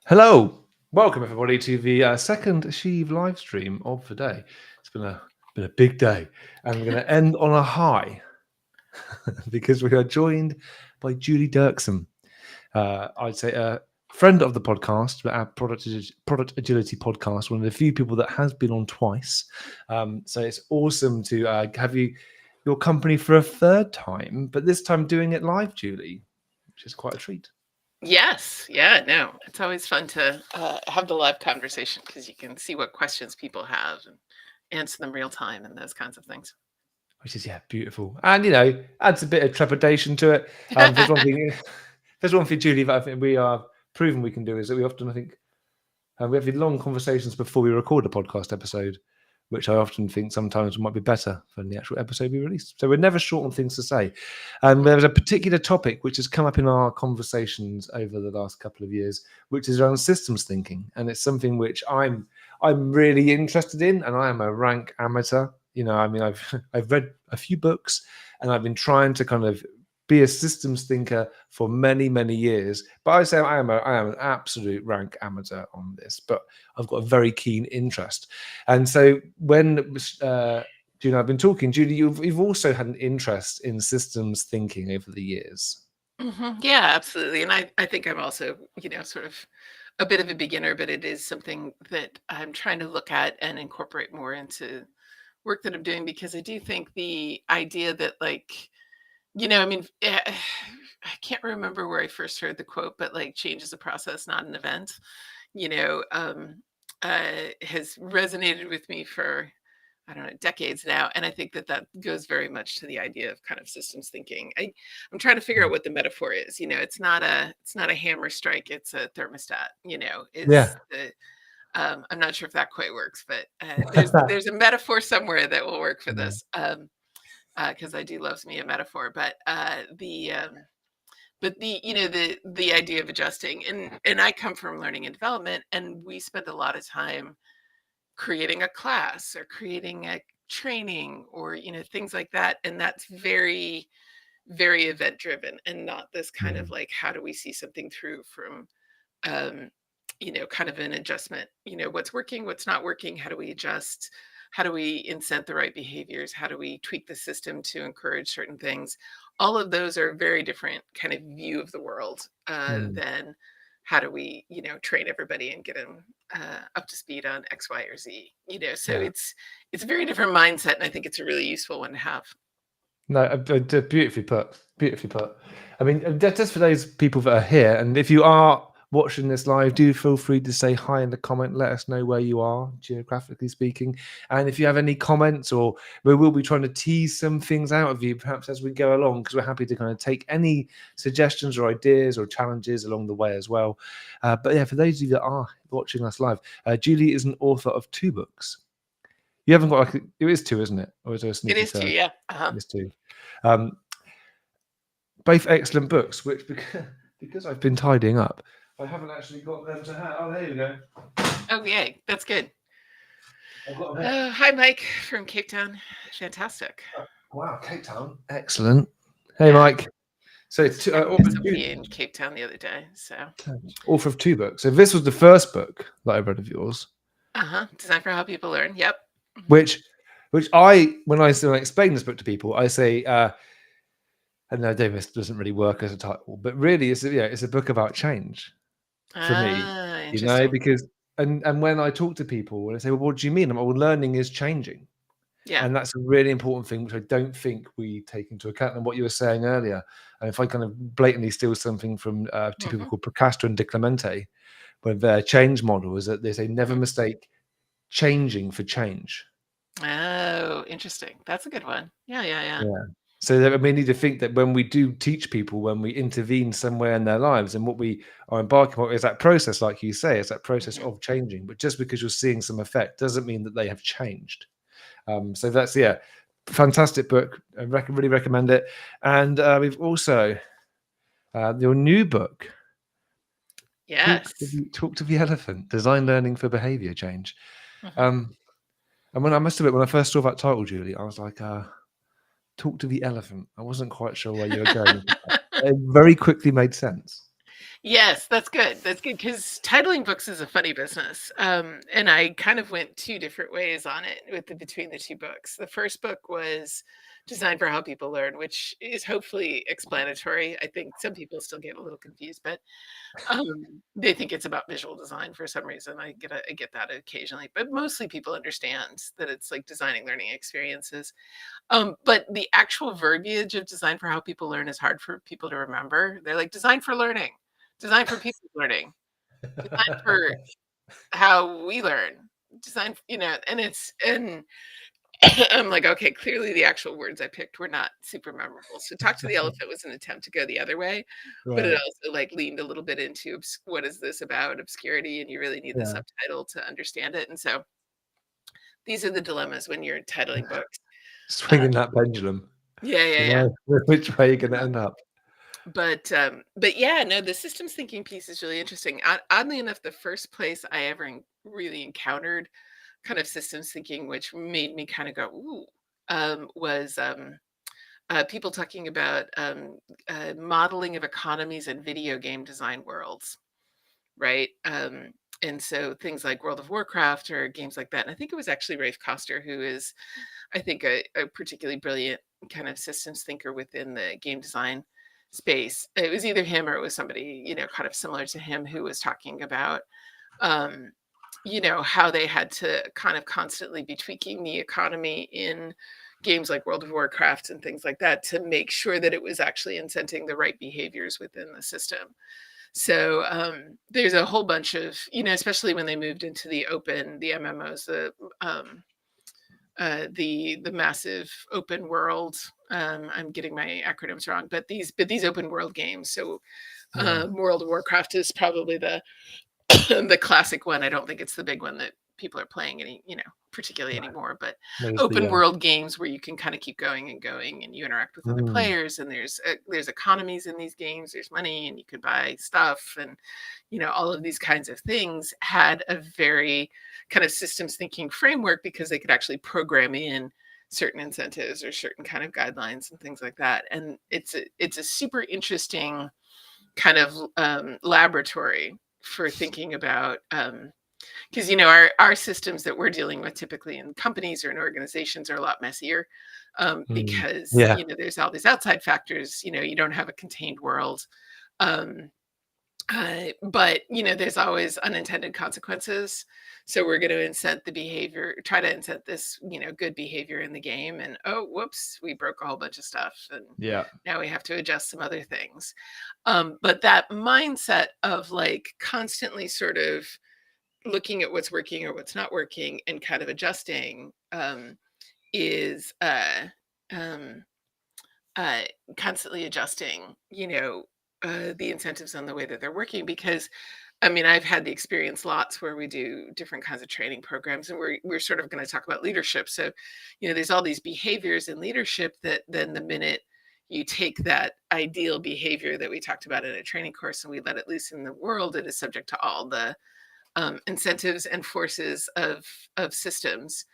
Hello, welcome everybody to the second Sheave live stream of the day. It's been a big day, and we're going to end on a high because we are joined by Julie Dirksen. I'd say a friend of the podcast, but our product agility podcast, one of the few people that has been on twice. So it's awesome to have your company for a third time, but this time doing it live, Julie, which is quite a treat. Yes. Yeah, no, it's always fun to have the live conversation because you can see what questions people have and answer them real time and those kinds of things. Which is, beautiful. And, adds a bit of trepidation to it. There's one thing, Julie, that I think we are proven we can do is that we often, I think, we have these long conversations before we record a podcast episode, which I often think sometimes might be better than the actual episode we release. So we're never short on things to say. And there's a particular topic which has come up in our conversations over the last couple of years, which is around systems thinking. And it's something which I'm really interested in, and I am a rank amateur. I've read a few books, and I've been trying to kind of be a systems thinker for many, many years. But I say I am an absolute rank amateur on this, but I've got a very keen interest. And so when Julie, I've been talking, Julie, you've also had an interest in systems thinking over the years. Mm-hmm. Yeah, absolutely. And I think I'm also, sort of a bit of a beginner, but it is something that I'm trying to look at and incorporate more into work that I'm doing, because I do think the idea that I can't remember where I first heard the quote, but change is a process, not an event, has resonated with me for, I don't know, decades now. And I think that goes very much to the idea of kind of systems thinking. I'm trying to figure out what the metaphor is. It's not a hammer strike. It's a thermostat, I'm not sure if that quite works, but there's a metaphor somewhere that will work for this. Because I do love me a metaphor, but the idea of adjusting, and I come from learning and development, and we spend a lot of time creating a class or creating a training or things like that, and that's very, very event driven, and not this kind of how do we see something through from kind of an adjustment, what's working, what's not working, how do we adjust, how do we incent the right behaviors, how do we tweak the system to encourage certain things. All of those are very different kind of view of the world than how do we train everybody and get them up to speed on X, Y, or Z. So it's a very different mindset, and I think it's a really useful one to have. No, beautifully put. Beautifully put. I mean, just for those people that are here, and if you are watching this live, do feel free to say hi in the comment. Let us know where you are, geographically speaking. And if you have any comments, or we will be trying to tease some things out of you, perhaps as we go along, because we're happy to kind of take any suggestions or ideas or challenges along the way as well. But yeah, for those of you that are watching us live, Julie is an author of 2 books. You haven't got it is 2, isn't it? Or is there a sneaky It is 2, yeah. It is 2. Both excellent books, which because I've been tidying up, I haven't actually got them to hand. Oh, there you go. Oh, yay. That's good. Hi, Mike from Cape Town. Fantastic. Wow, Cape Town. Excellent. Hey, Mike. So it's somebody in Cape Town the other day. So author of 2 books. So this was the first book that I read of yours. Design for How People Learn. Yep. Which when I explain this book to people, I say, and no, Davis doesn't really work as a title, but really it's a book about change for me, because and when I talk to people and I say, well, what do you mean? Well, learning is changing. Yeah. And that's a really important thing, which I don't think we take into account. And what you were saying earlier, and if I kind of blatantly steal something from 2 people called Procastra and Di Clemente, with their change model, is that they say never mistake changing for change. Oh, interesting. That's a good one. Yeah. So we need to think that when we do teach people, when we intervene somewhere in their lives, and what we are embarking on is that process, like you say, it's that process of changing. But just because you're seeing some effect doesn't mean that they have changed. So that's fantastic book. I really recommend it. And we've also your new book, Yes. Talk to the Elephant: Design Learning for Behaviour Change. Mhm. And when I must admit, when I first saw that title, Julie, I was like, "Talk to the Elephant." I wasn't quite sure where you were going. It very quickly made sense. Yes, that's good. That's good because titling books is a funny business. And I kind of went two different ways on it between the two books. The first book was Design for How People Learn, which is hopefully explanatory. I think some people still get a little confused, but they think it's about visual design for some reason. I get that occasionally, but mostly people understand that it's like designing learning experiences. But the actual verbiage of Design for How People Learn is hard for people to remember. They're like design for learning, design for people learning, design for how we learn, design, and I'm like, okay, clearly the actual words I picked were not super memorable. So Talk to the Elephant was an attempt to go the other way, but it Right. also like leaned a little bit into what is this about obscurity, and you really need the Yeah. subtitle to understand it. And so these are the dilemmas when you're titling books. Uh, Swinging that pendulum. yeah, yeah, You yeah. know, which way you're gonna end up. But yeah, no, the systems thinking piece is really interesting. Oddly enough, the first place I ever really encountered kind of systems thinking, which made me kind of go, ooh, was people talking about modeling of economies in video game design worlds, right? And so things like World of Warcraft or games like that. And I think it was actually Rafe Koster, who is, I think, a particularly brilliant kind of systems thinker within the game design space. It was either him or it was somebody, kind of similar to him who was talking about, um, how they had to kind of constantly be tweaking the economy in games like World of Warcraft and things like that to make sure that it was actually incenting the right behaviors within the system. So there's a whole bunch of, especially when they moved into the MMOs, the massive open world. I'm getting my acronyms wrong, but these open world games. So Yeah. World of Warcraft is probably the the classic one. I don't think it's the big one that people are playing particularly anymore, but There's the open world games where you can kind of keep going and going and you interact with other mm, players, and there's economies in these games, there's money and you could buy stuff, and all of these kinds of things had a very kind of systems thinking framework because they could actually program in certain incentives or certain kind of guidelines and things like that. And it's a super interesting kind of laboratory for thinking about, because our systems that we're dealing with typically in companies or in organizations are a lot messier, mm. because Yeah. there's all these outside factors. You don't have a contained world, um, but there's always unintended consequences. So we're going to incent the behavior, try to incent this good behavior in the game, and oh whoops, we broke a whole bunch of stuff, and Yeah. now we have to adjust some other things. But that mindset of like constantly sort of looking at what's working or what's not working and kind of adjusting, is um, uh, constantly adjusting, the incentives on the way that they're working. Because I mean, I've had the experience lots where we do different kinds of training programs, and we're sort of going to talk about leadership. So, there's all these behaviors in leadership that then the minute you take that ideal behavior that we talked about in a training course and we let it loose in the world, it is subject to all the incentives and forces of systems.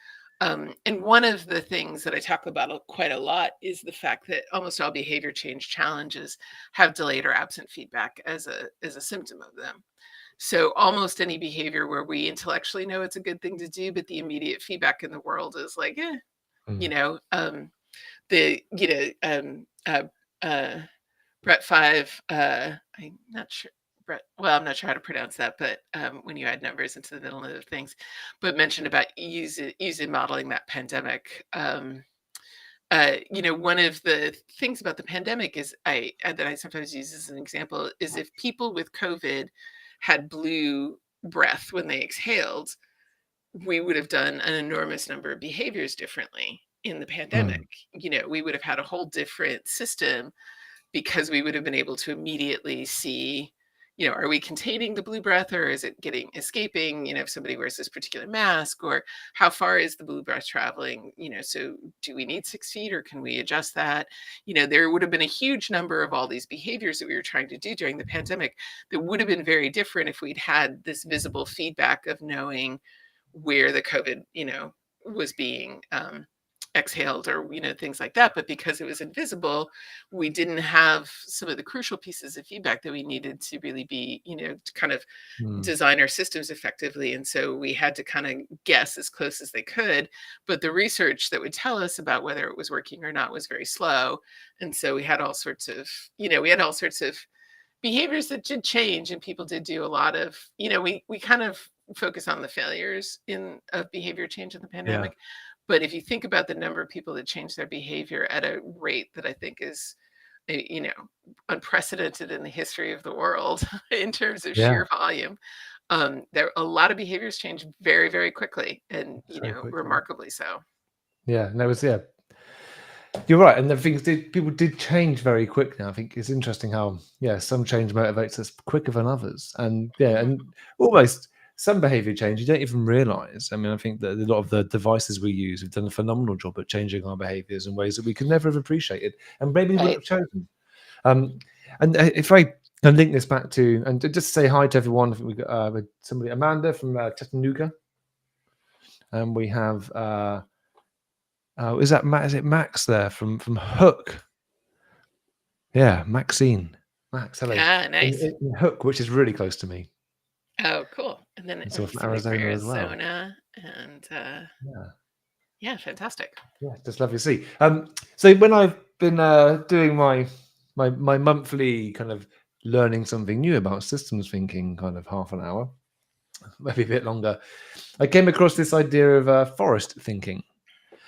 And one of the things that I talk about quite a lot is the fact that almost all behavior change challenges have delayed or absent feedback as a symptom of them. So almost any behavior where we intellectually know it's a good thing to do, but the immediate feedback in the world is like, you Mm. know, the Brett Five. I'm not sure. Brett, well, I'm not sure how to pronounce that, but when you add numbers into the middle of things, but mentioned about using modeling that pandemic. One of the things about the pandemic is that I sometimes use as an example is if people with COVID had blue breath when they exhaled, we would have done an enormous number of behaviors differently in the pandemic. Mm. We would have had a whole different system because we would have been able to immediately see you know, are we containing the blue breath, or is it escaping, you know, if somebody wears this particular mask, or how far is the blue breath traveling, you know, so do we need 6 feet, or can we adjust that? You know, there would have been a huge number of all these behaviors that we were trying to do during the pandemic that would have been very different if we'd had this visible feedback of knowing where the COVID, you know, was being exhaled, or, you know, things like that. But because it was invisible, we didn't have some of the crucial pieces of feedback that we needed to really be, you know, to kind of Mm. design our systems effectively. And so we had to kind of guess as close as they could. But the research that would tell us about whether it was working or not was very slow. And so we had all sorts of, you know, we had all sorts of behaviors that did change, and people did do a lot of, you know, we kind of focus on the failures in of behavior change in the Yeah. pandemic. But if you think about the number of people that change their behavior at a rate that I think is, you know, unprecedented in the history of the world in terms of Yeah. sheer volume, there a lot of behaviors change very, very quickly, and, you So know, quickly. remarkably so. Yeah. And that was, yeah. You're right, and the things people did change very quickly. I think it's interesting how, yeah, some change motivates us quicker than others, and yeah, Mhm. and almost some behaviour change you don't even realise. I mean, I think that a lot of the devices we use have done a phenomenal job at changing our behaviours in ways that we could never have appreciated, and maybe wouldn't Right. have chosen. Um, and if I can link this back to, and just say hi to everyone. I think we got with somebody, Amanda from Chattanooga, and we have is that Is it Max there from Hook? Yeah, Maxine. Max, hello. Ah, nice. In Hook, which is really close to me, Oh, cool. And then and let so me from see, like Arizona as well. Arizona, and Yeah, yeah, fantastic. yeah, just lovely to see. So when I've been doing my monthly kind of learning something new about systems thinking, kind of half an hour, maybe a bit longer, I came across this idea of forest thinking,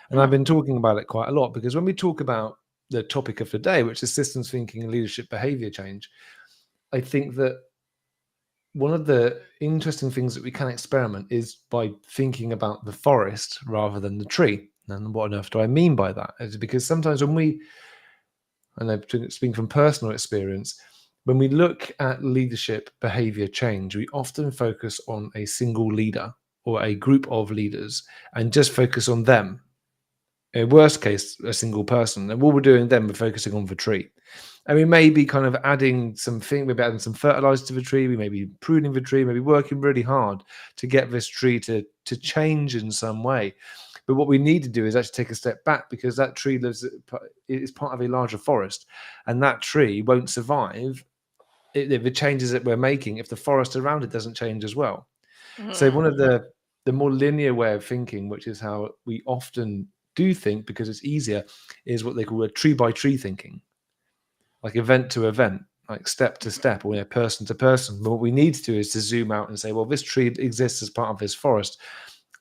and I've Hmm. been talking about it quite a lot because when we talk about the topic of the day, which is systems thinking and leadership behavior change, I think that one of the interesting things that we can experiment is by thinking about the forest rather than the tree. And what on earth do I mean by that? Is because sometimes when we, and I'm speaking from personal experience, when we look at leadership behavior change, we often focus on a single leader or a group of leaders and just focus on them. In worst case, a single person. And what we're doing then, we're focusing on the tree. And we may be kind of adding something, maybe adding some fertilizer to the tree, we may be pruning the tree, maybe working really hard to get this tree to change in some way. But what we need to do is actually take a step back because that tree is part of a larger forest, and that tree won't survive if the changes that we're making if the forest around it doesn't change as well. So Hmm. one of the more linear way of thinking, which is how we often do think because it's easier, is what they call a tree by tree thinking, like event to event, like step to step, or person to person. But what we need to do is to zoom out and say, well, this tree exists as part of this forest,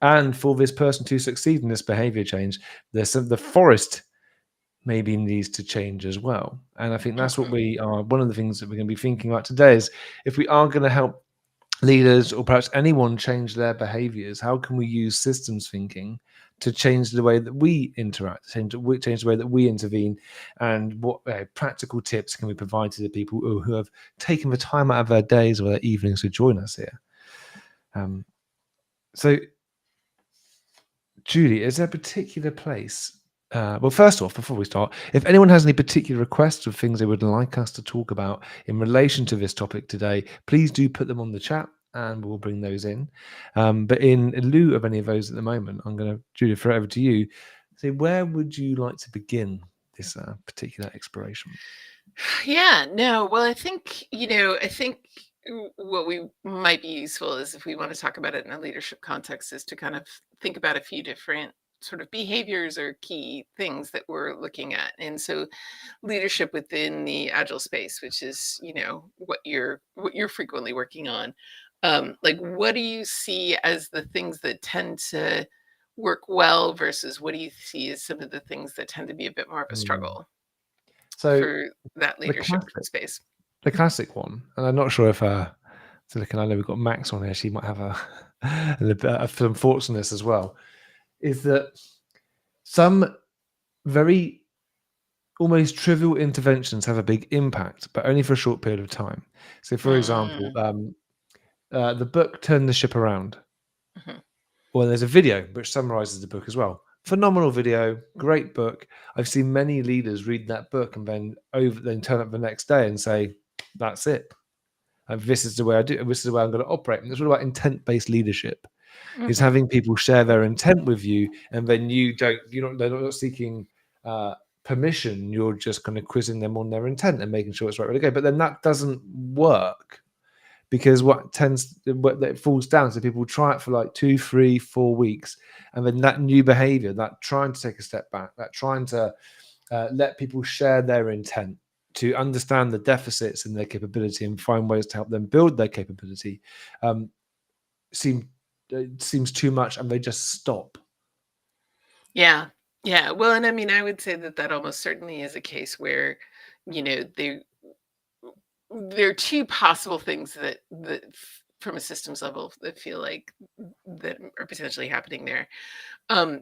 and for this person to succeed in this behavior change, the forest maybe needs to change as well. And I think that's what Hmm. we are. One of the things that we're going to be thinking about today is if we are going to help leaders or perhaps anyone change their behaviors, how can we use systems thinking to change the way that we interact, change the way that we intervene, and what practical tips can we provide to the people who have taken the time out of their days or their evenings to join us here? Um, so, Julie, is there a particular place? Well, first off, before we start, if anyone has any particular requests of things they would like us to talk about in relation to this topic today, please do put them on the chat and we'll bring those in. But in lieu of any of those at the moment, I'm going to, Julie, throw it over to you. So, where would you like to begin this particular exploration? Yeah, no, well, I think, you know, I think what we might be useful is if we want to talk about it in a leadership context is to kind of think about a few different sort of behaviors or key things that we're looking at. And so leadership within the agile space, which is, you know, what you're frequently working on. Like what do you see as the things that tend to work well versus what do you see as some of the things that tend to be a bit more of a Mm. struggle So, for that the leadership classic, space? the classic one, and I'm not sure if so looking, I know we've got Max on here. She might have some thoughts on this as well. Is that some very almost trivial interventions have a big impact, but only for a short period of time. So, for example, Mm, the book Turn the Ship Around. mhm, Well, there's a video which summarizes the book as well. Phenomenal video, great book. I've seen many leaders read that book and then turn up the next day and say, "That's it. And this is the way I do. This is the way I'm going to operate." And it's all about intent-based leadership. Is mhm. having people share their intent with you, and then they're not seeking uh, permission. You're just kind of quizzing them on their intent and making sure it's right way to go. But then that doesn't work, because what it falls down to, people try it for like 2, 3, 4 weeks, and then that new behavior, that trying to take a step back, that trying to let people share their intent, to understand the deficits in their capability and find ways to help them build their capability, um, seem it seems too much, and they just stop. Yeah. Yeah. Well, and I mean, I would say that that almost certainly is a case where, you know, there are two possible things that from a systems level that feel like that are potentially happening there.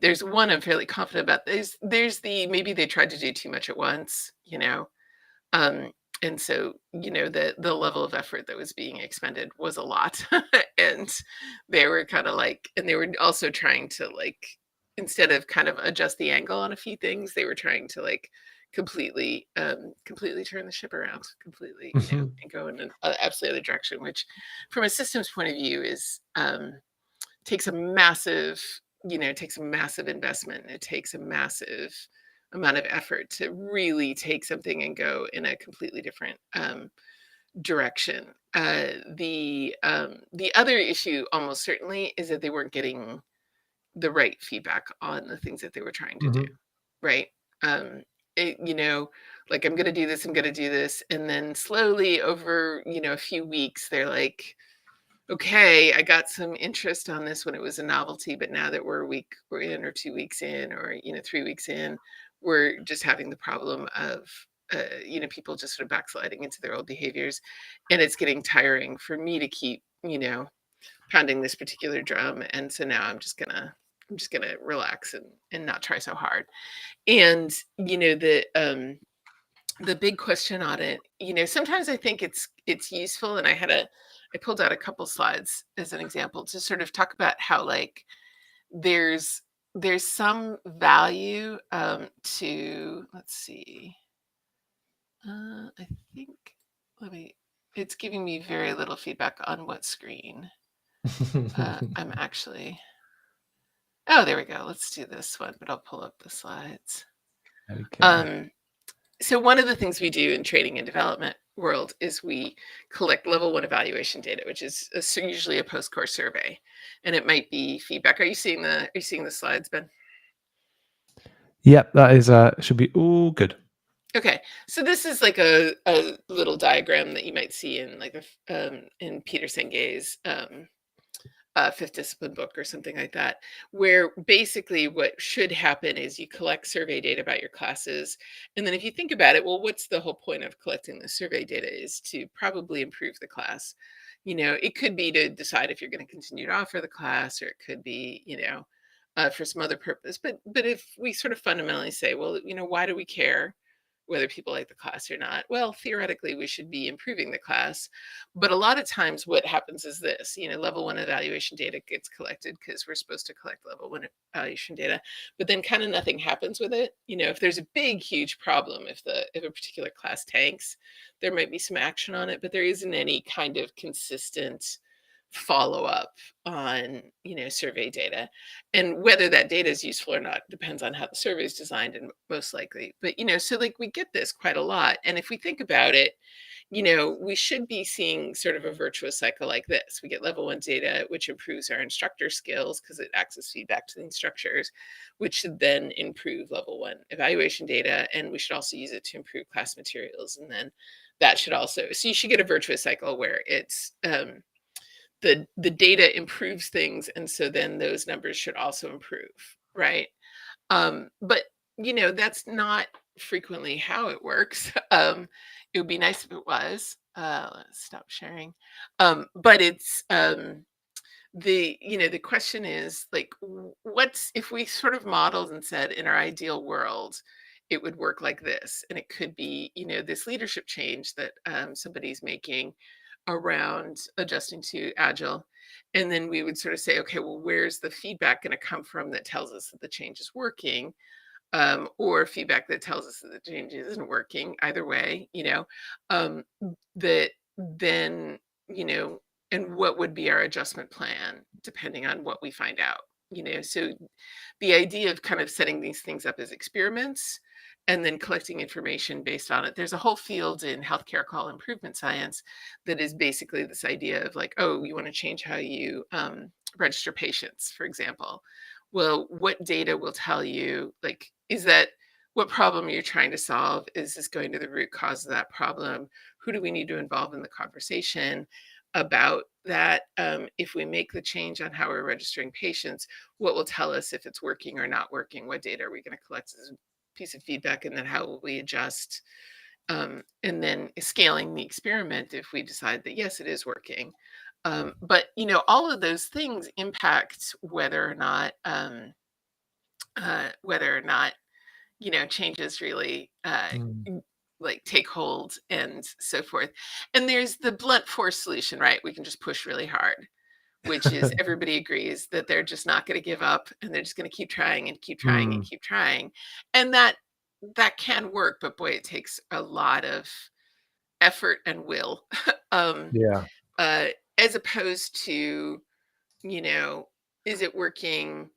There's one I'm fairly confident about. There's the maybe they tried to do too much at once, um, and so the level of effort that was being expended was a lot, and they were kind of like, and they were also trying to like, instead of kind of adjust the angle on a few things, they were trying to like completely turn the ship around completely, Mhm. and go in an absolutely other direction, which from a systems point of view is takes a massive, it takes a massive investment. It takes a massive amount of effort to really take something and go in a completely different direction. The other issue almost certainly is that they weren't getting the right feedback on the things that they were trying to do, Mhm. right? Um, like I'm going to do this, I'm going to do this, and then slowly over a few weeks, they're like, okay, I got some interest on this when it was a novelty, but now that we're in, or 2 weeks in, or 3 weeks in, we're just having the problem of people just sort of backsliding into their old behaviors, and it's getting tiring for me to keep pounding this particular drum, and so now I'm just gonna relax and not try so hard. And the big question on it, sometimes I think it's useful, and I pulled out a couple slides as an example to sort of talk about how like there's there's some value to, let's see, I think, let me it's giving me very little feedback on what screen I'm actually. Oh, there we go. Let's do this one, but I'll pull up the slides. Okay. um So one of the things we do in training and development world is we collect level one evaluation data, which is usually a post-course survey, and it might be feedback. Are you seeing the slides, Ben? Yep, that is should be all good. Okay, so this is like a little diagram that you might see in like in Peter Senge's fifth discipline book or something like that, where basically what should happen is you collect survey data about your classes. And then if you think about it, well, what's the whole point of collecting the survey data is to probably improve the class. It could be to decide if you're going to continue to offer the class, or it could be, for some other purpose. But if we sort of fundamentally say, well, why do we care whether people like the class or not? Well, theoretically, we should be improving the class. But a lot of times what happens is this, level one evaluation data gets collected because we're supposed to collect level one evaluation data, but then kind of nothing happens with it. If there's a big, huge problem, if a particular class tanks, there might be some action on it, but there isn't any kind of consistent follow up on survey data. And whether that data is useful or not depends on how the survey is designed, and most likely. But so like we get this quite a lot, and if we think about it, we should be seeing sort of a virtuous cycle like this. We get level one data, which improves our instructor skills because it acts as feedback to the instructors, which should then improve level one evaluation data. And we should also use it to improve class materials. And then that should also, so you should get a virtuous cycle where it's the data improves things. And so then those numbers should also improve, right? But that's not frequently how it works. It would be nice if it was. Let's stop sharing. But it's the question is like, what's if we sort of modeled and said in our ideal world, it would work like this. And it could be, this leadership change that somebody's making around adjusting to Agile. And then we would sort of say, okay, well, where's the feedback going to come from that tells us that the change is working? Or feedback that tells us that the change isn't working, either way, that then, and what would be our adjustment plan depending on what we find out, so the idea of kind of setting these things up as experiments and then collecting information based on it. There's a whole field in healthcare called improvement science that is basically this idea of like, oh, you want to change how you register patients, for example. Well, what data will tell you, like, is that what problem you're trying to solve? Is this going to the root cause of that problem? Who do we need to involve in the conversation about that? If we make the change on how we're registering patients, what will tell us if it's working or not working? What data are we going to collect as a piece of feedback? And then how will we adjust? And then scaling the experiment if we decide that, yes, it is working. But, all of those things impact whether or not, changes really Mm. like take hold and so forth. And there's the blunt force solution, right? We can just push really hard, which is everybody agrees that they're just not going to give up and they're just going to keep trying and keep trying and Mm. keep trying. And that can work, but boy, it takes a lot of effort and will. um, Yeah. uh, as opposed to, you know, is it working?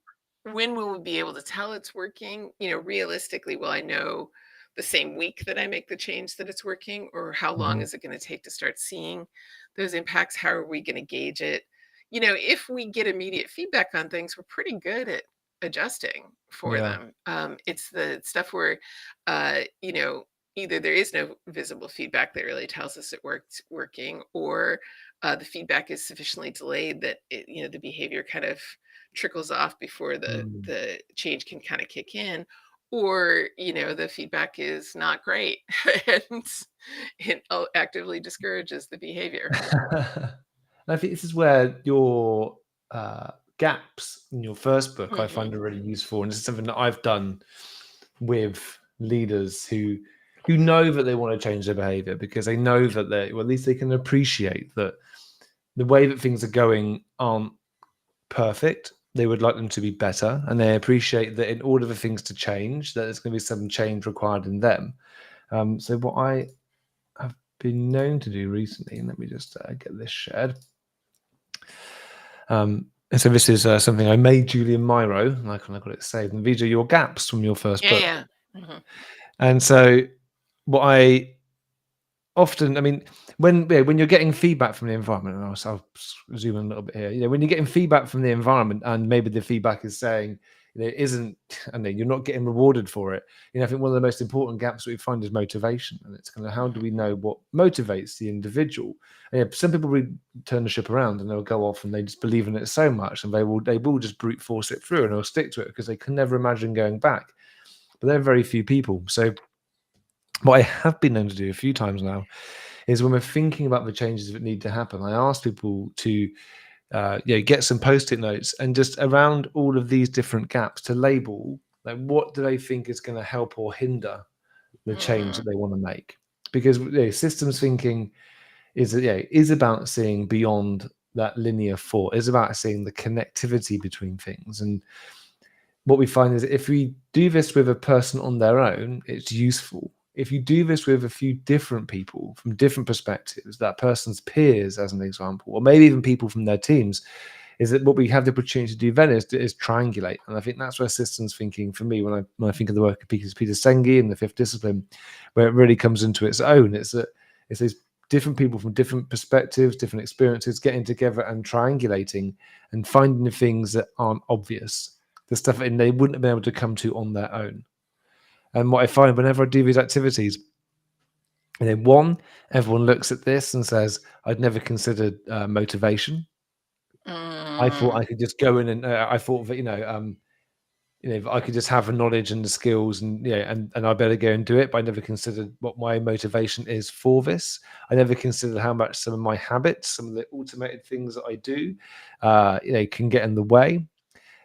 When will we be able to tell it's working? Realistically, will I know the same week that I make the change that it's working? Or how long Mhm. is it going to take to start seeing those impacts? How are we going to gauge it? If we get immediate feedback on things, we're pretty good at adjusting for Yeah. them. It's the stuff where, uh, you know, either there is no visible feedback that really tells us it working, or the feedback is sufficiently delayed that the behavior kind of trickles off before the Mm. the change can kind of kick in, or the feedback is not great and it actively discourages the behavior. I think this is where your gaps in your first book I Hmm. find are really useful, and this is something that I've done with leaders who know that they want to change their behavior because they know that well, at least they can appreciate that the way that things are going aren't perfect. They would like them to be better, and they appreciate that in order for things to change, that there's going to be some change required in them. So what I have been known to do recently, and let me just get this shared. And so this is something I made Julian Miro, and I kind of got it saved. And these are your gaps from your first Yeah, book. yeah. Hmm. And so what I often, I mean, when you're getting feedback from the environment, and I'll zoom in a little bit here. When you're getting feedback from the environment, and maybe the feedback is saying, it isn't, and then you're not getting rewarded for it. I think one of the most important gaps that we find is motivation, and it's kind of how do we know what motivates the individual? And some people really turn the ship around, and they'll go off and they just believe in it so much, and they will just brute force it through, and they'll stick to it because they can never imagine going back. But there are very few people. So what I have been known to do a few times now is when we're thinking about the changes that need to happen, I ask people to get some post-it notes and just around all of these different gaps to label like what do they think is going to help or hinder the change Hmm. that they want to make. Because systems thinking is about seeing beyond that linear thought. It's about seeing the connectivity between things. And what we find is if we do this with a person on their own, it's useful. If you do this with a few different people from different perspectives, that person's peers, as an example, or maybe even people from their teams, is that what we have the opportunity to do then is triangulate. And I think that's where systems thinking, for me, when I think of the work of Peter Senge and the fifth discipline, where it really comes into its own, it's these different people from different perspectives, different experiences, getting together and triangulating and finding the things that aren't obvious, the stuff that they wouldn't have been able to come to on their own. And what I find whenever I do these activities, one, everyone looks at this and says, I'd never considered motivation. I thought Mm. I could just go in and I thought that, I could just have the knowledge and the skills and, and I better go and do it. But I never considered what my motivation is for this. I never considered how much some of my habits, some of the automated things that I do, can get in the way.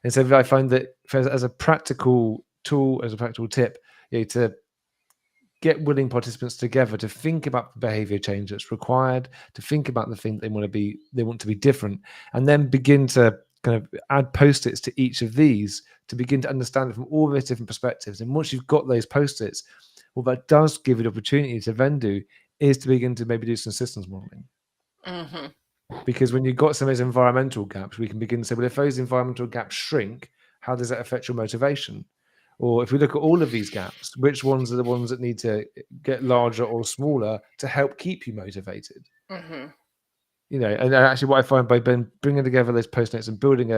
And so I find that as a practical tool, as a practical tip, to get willing participants together to think about the behavior change that's required, to think about the thing they want to be different, and then begin to kind of add post-its to each of these to begin to understand it from all those different perspectives. And once you've got those post-its, what that does give you the opportunity to then do is to begin to maybe do some systems modeling. Mm-hmm. Because when you've got some of those environmental gaps, we can begin to say, well, if those environmental gaps shrink, how does that affect your motivation? Or if we look at all of these gaps, which ones are the ones that need to get larger or smaller to help keep you motivated? Mm-hmm. And actually what I find by bringing together those post-notes and building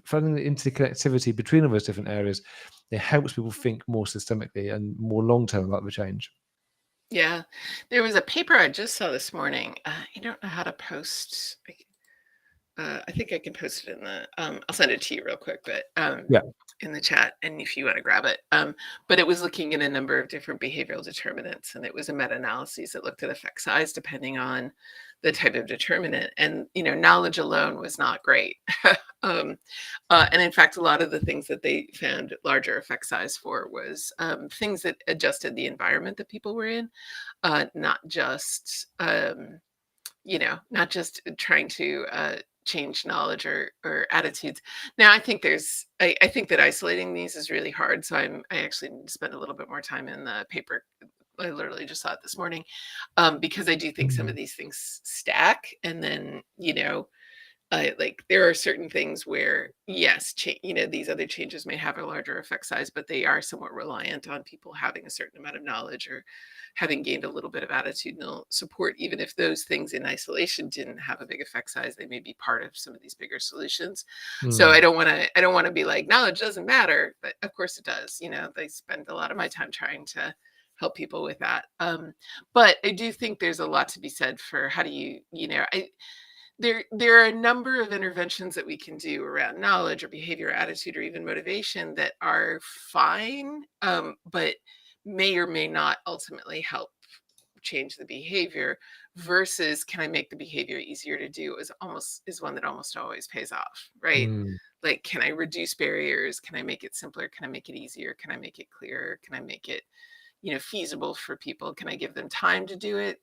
finding the interconnectivity between all those different areas, it helps people think more systemically and more long-term about the change. Yeah, there was a paper I just saw this morning. I don't know how to post. I think I can post it in the. I'll send it to you real quick, but Yeah. in the chat, and if you want to grab it. But it was looking at a number of different behavioral determinants, and it was a meta-analysis that looked at effect size depending on the type of determinant. And knowledge alone was not great. And in fact, a lot of the things that they found larger effect size for was things that adjusted the environment that people were in, not just not just trying to change knowledge or attitudes. Now, I think I think that isolating these is really hard. So I actually need to spend a little bit more time in the paper. I literally just saw it this morning, because I do think some of these things stack, and then like there are certain things where yes, these other changes may have a larger effect size, but they are somewhat reliant on people having a certain amount of knowledge or having gained a little bit of attitudinal support. Even if those things in isolation didn't have a big effect size, they may be part of some of these bigger solutions. So I don't want to be like knowledge doesn't matter, but of course it does. They spend a lot of my time trying to help people with that. But I do think there's a lot to be said for how do you there are a number of interventions that we can do around knowledge or behavior, attitude, or even motivation that are fine, but may or may not ultimately help change the behavior, versus can I make the behavior easier to do is one that almost always pays off, right? Like, can I reduce barriers? Can I make it simpler? Can I make it easier? Can I make it clearer? Can I make it feasible for people? Can I give them time to do it?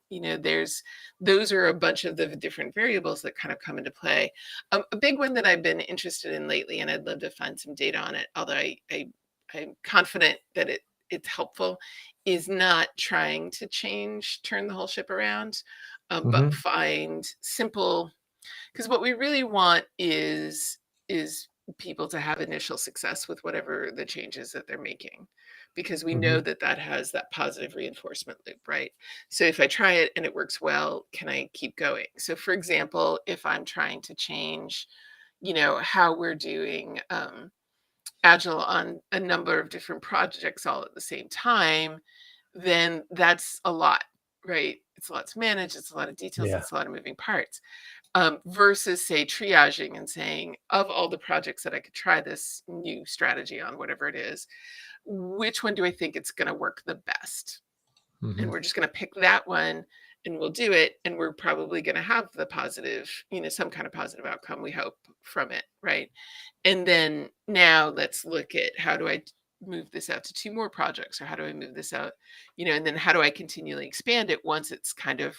Those are a bunch of the different variables that kind of come into play. A big one that I've been interested in lately, and I'd love to find some data on it, although I'm confident that it's helpful, is not trying to turn the whole ship around, but find simple, because what we really want is people to have initial success with whatever the changes that they're making, because we know that has that positive reinforcement loop, right? So if I try it and it works well, can I keep going? So for example, if I'm trying to change, how we're doing Agile on a number of different projects all at the same time, then that's a lot, right? It's a lot to manage. It's a lot of details. Yeah. It's a lot of moving parts. Versus say triaging and saying, of all the projects that I could try this new strategy on, whatever it is, which one do I think it's going to work the best? And we're just going to pick that one and we'll do it. And we're probably going to have the positive, some kind of positive outcome, we hope, from it, right? And then now let's look at how do I move this out to 2 more projects, or how do I move this out, and then how do I continually expand it once it's kind of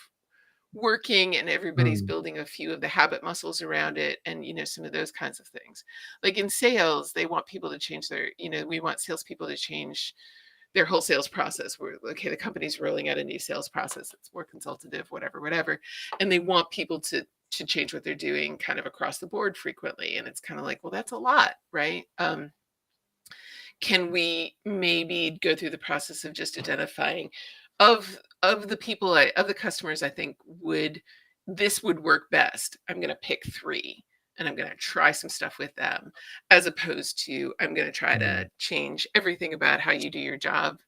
working and everybody's building a few of the habit muscles around it, and some of those kinds of things. Like in sales, they want people to change their, we want salespeople to change their whole sales process. We're okay, the company's rolling out a new sales process, it's more consultative, whatever, and they want people to change what they're doing kind of across the board frequently. And it's kind of like, well, that's a lot, right? Can we maybe go through the process of just identifying of the people, of the customers I think this would work best? I'm going to pick 3 and I'm going to try some stuff with them, as opposed to I'm going to try to change everything about how you do your job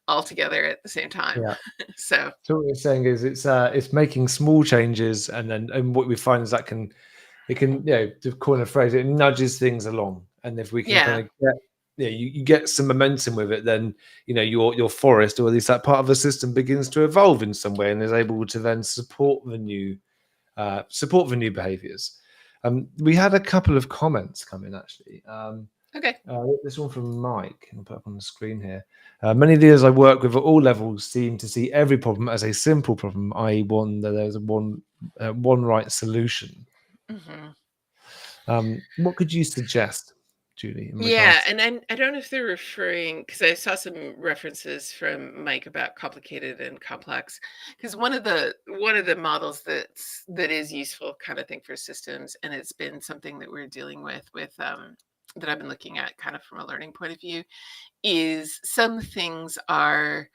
all together at the same time. Yeah. So what you're saying is it's making small changes, and what we find is that it can to coin a phrase, it nudges things along. And if we can kind of get you get some momentum with it, then your forest, or at least that part of the system, begins to evolve in some way and is able to then support the new behaviors. We had a couple of comments come in actually. Okay. This one from Mike. I'll put up on the screen here. Many leaders I work with at all levels seem to see every problem as a simple problem, i.e., one that there's a one right solution. Hmm. What could you suggest, Julie, in Yeah, regards to? and I don't know if they're referring, because I saw some references from Mike about complicated and complex. Because one of the models that is useful, kind of thing, for systems, and it's been something that we're dealing with that I've been looking at kind of from a learning point of view, is some things are,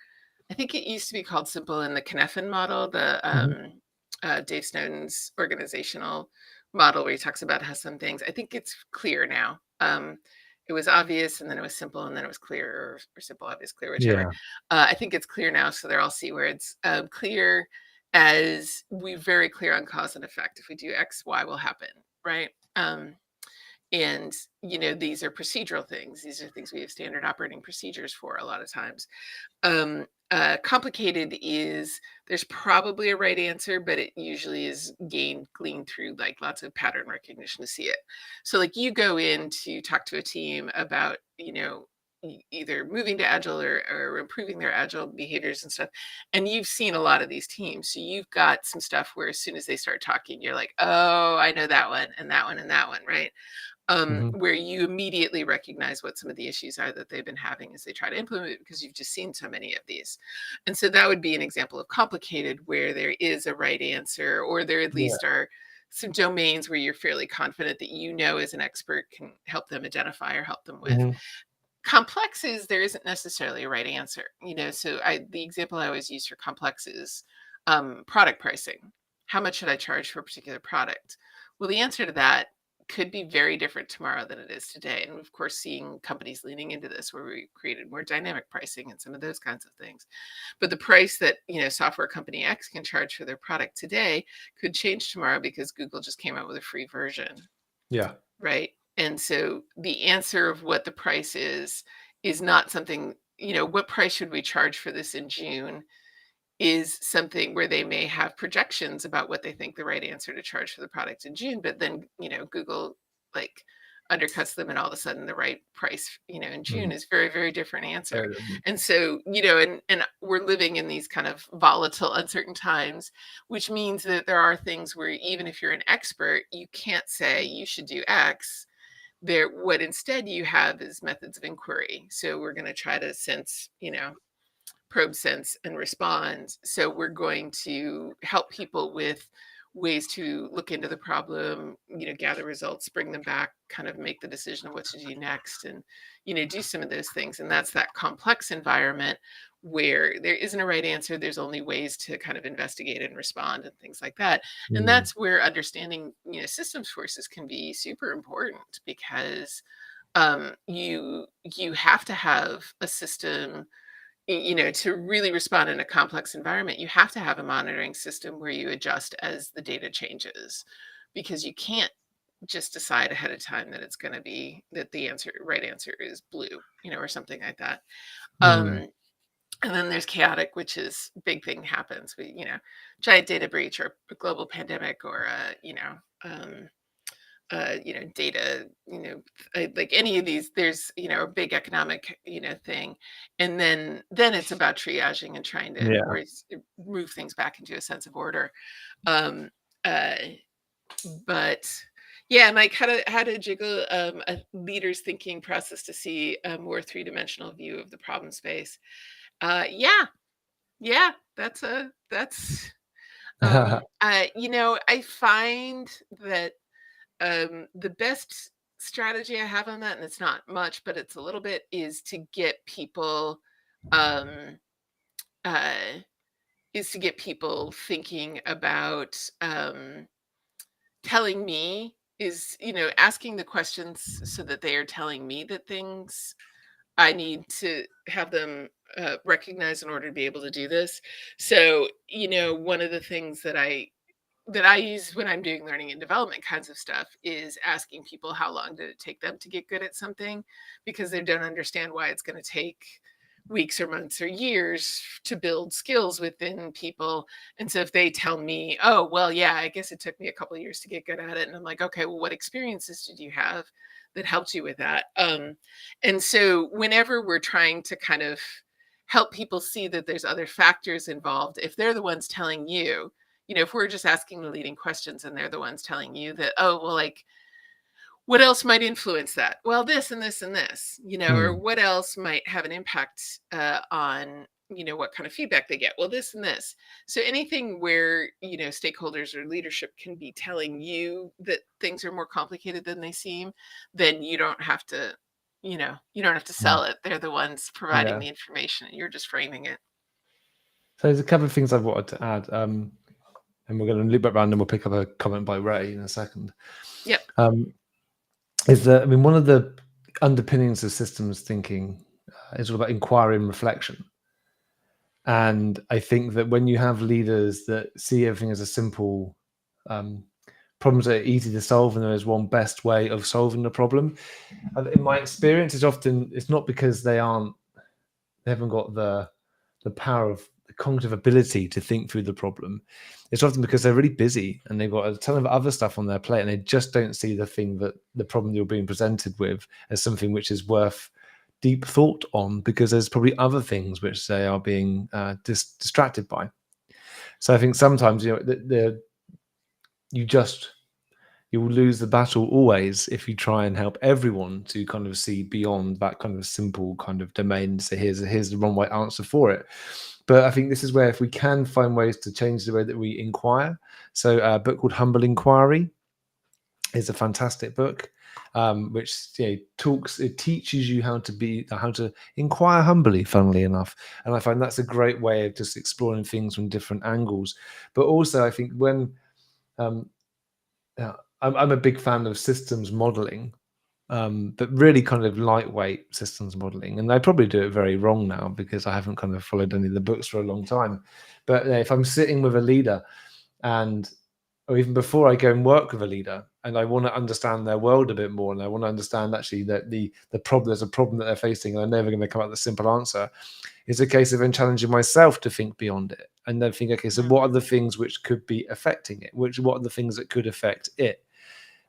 I think it used to be called simple in the Cynefin model, the Mhm. Dave Snowden's organizational model, where he talks about how some things, I think it's clear now. It was obvious, and then it was simple, and then it was clear, or simple, obvious, clear, whichever. Yeah. I think it's clear now, so they're all C words. Clear, as we're very clear on cause and effect. If we do X, Y will happen, right? And these are procedural things. These are things we have standard operating procedures for a lot of times. Complicated is, there's probably a right answer, but it usually is gleaned through like lots of pattern recognition to see it. So like you go in to talk to a team about, either moving to Agile, or improving their Agile behaviors and stuff. And you've seen a lot of these teams. So you've got some stuff where as soon as they start talking, you're like, oh, I know that one and that one and that one, right? Mhm. Where you immediately recognize what some of the issues are that they've been having as they try to implement it, because you've just seen so many of these. And so that would be an example of complicated, where there is a right answer, or there at Yeah. least are some domains where you're fairly confident that as an expert can help them identify or help them with. Mhm. Complex is, there isn't necessarily a right answer. So the example I always use for complex is product pricing. How much should I charge for a particular product? Well, the answer to that could be very different tomorrow than it is today. And of course, seeing companies leaning into this, where we created more dynamic pricing and some of those kinds of things. But the price that, software company X can charge for their product today could change tomorrow, because Google just came out with a free version, Yeah. right? And so the answer of what the price is not something, what price should we charge for this in June, is something where they may have projections about what they think the right answer to charge for the product in June, but then, Google like undercuts them, and all of a sudden the right price, in June Mm. is very, very different answer. Um, And so, and we're living in these kind of volatile, uncertain times, which means that there are things where even if you're an expert, you can't say you should do X. What instead you have is methods of inquiry. So we're going to try to sense, probe, sense, and respond. So we're going to help people with ways to look into the problem, gather results, bring them back, kind of make the decision of what to do next, and, do some of those things. And that's that complex environment where there isn't a right answer. There's only ways to kind of investigate and respond and things like that. And mm. that's where understanding, systems forces can be super important, because you have to have a system, to really respond in a complex environment. You have to have a monitoring system where you adjust as the data changes, because you can't just decide ahead of time that it's going to be, that the right answer is blue, or something like that. Mm. um and then there's chaotic, which is big thing happens, giant data breach, or a global pandemic, or um data, like any of these, there's, a big economic, thing. And then it's about triaging and trying to Yeah. move things back into a sense of order. Um, uh, but yeah, Mike, how to jiggle a leader's thinking process to see a more three-dimensional view of the problem space. Yeah, yeah, that's I find that the best strategy I have on that, and it's not much, but it's a little bit, is to get people, um, uh, thinking about, telling me, asking the questions so that they are telling me the things I need to have them recognize in order to be able to do this. So, one of the things that I use when I'm doing learning and development kinds of stuff is asking people, how long did it take them to get good at something? Because they don't understand why it's going to take weeks or months or years to build skills within people. And so if they tell me, oh, well, yeah, I guess it took me a couple of years to get good at it. And I'm like, okay, well, what experiences did you have that helped you with that. And so whenever we're trying to kind of help people see that there's other factors involved, if they're the ones telling you, if we're just asking the leading questions and they're the ones telling you that, oh, well, like, what else might influence that? Well, this and this and this, or what else might have an impact on, what kind of feedback they get? Well, this and this. So anything where, stakeholders or leadership can be telling you that things are more complicated than they seem, then you don't have to, you don't have to sell it. They're the ones providing the information and you're just framing it. So there's a couple of things I've wanted to add, and we're going to loop back around and we'll pick up a comment by Ray in a second. Yep. Is that, one of the underpinnings of systems thinking is all about inquiry and reflection. And I think that when you have leaders that see everything as a simple problems that are easy to solve and there is one best way of solving the problem, in my experience, it's not because they haven't got the power of the cognitive ability to think through the problem. It's often because they're really busy and they've got a ton of other stuff on their plate and they just don't see the problem you're being presented with as something which is worth deep thought on, because there's probably other things which they are being distracted by. So I think sometimes you will lose the battle always if you try and help everyone to kind of see beyond that kind of simple kind of domain and say here's the one right answer for it. But I think this is where, if we can find ways to change the way that we inquire. So a book called Humble Inquiry is a fantastic book, which teaches you how to inquire humbly, funnily enough. And I find that's a great way of just exploring things from different angles. But also I think when I'm a big fan of systems modeling, but really kind of lightweight systems modeling. And I probably do it very wrong now because I haven't kind of followed any of the books for a long time. But if I'm sitting with a leader or even before I go and work with a leader and I want to understand their world a bit more, and I want to understand actually that there's a problem that they're facing and I'm never going to come up with a simple answer, it's a case of then challenging myself to think beyond it and then think, okay, so what are the things which could be affecting it? What are the things that could affect it?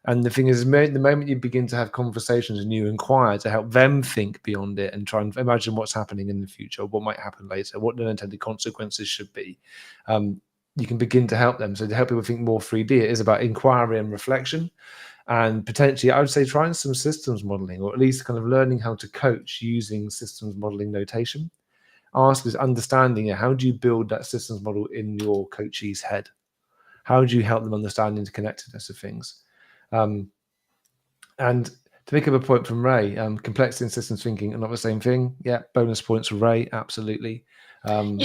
And the thing is, the moment you begin to have conversations and you inquire to help them think beyond it and try and imagine what's happening in the future, what might happen later, what the unintended consequences should be, you can begin to help them. So to help people think more 3D, it is about inquiry and reflection. And potentially, I would say trying some systems modeling, or at least kind of learning how to coach using systems modeling notation. Ask is understanding, how do you build that systems model in your coachee's head? How do you help them understand interconnectedness of things? And to pick up a point from Ray, complexity and systems thinking are not the same thing. Yeah, bonus points for Ray, absolutely. And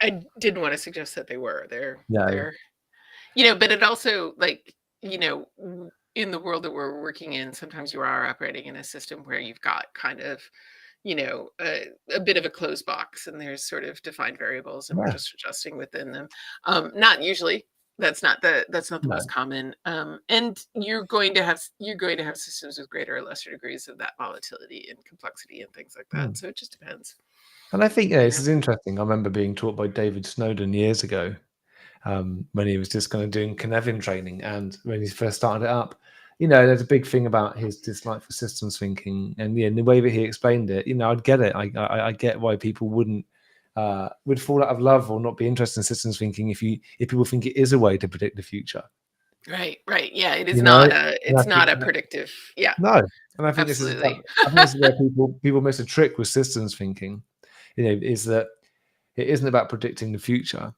I didn't want to suggest that they were. They're, but it also, like, in the world that we're working in, sometimes you are operating in a system where you've got kind of, a bit of a closed box and there's sort of defined variables and we're just adjusting within them. Not usually. That's not the most common. And you're going to have systems with greater or lesser degrees of that volatility and complexity and things like that. So it just depends. And I think this is interesting. I remember being taught by David Snowden years ago, when he was just kind of doing Cynefin training, and when he first started it up, there's a big thing about his dislike for systems thinking, and the way that he explained it, I'd get it. I get why people would fall out of love or not be interested in systems thinking if people think it is a way to predict the future. Right. Yeah, it is not a predictive. Yeah. No, and I think this is where people miss a trick with systems thinking. Is that it isn't about predicting the future.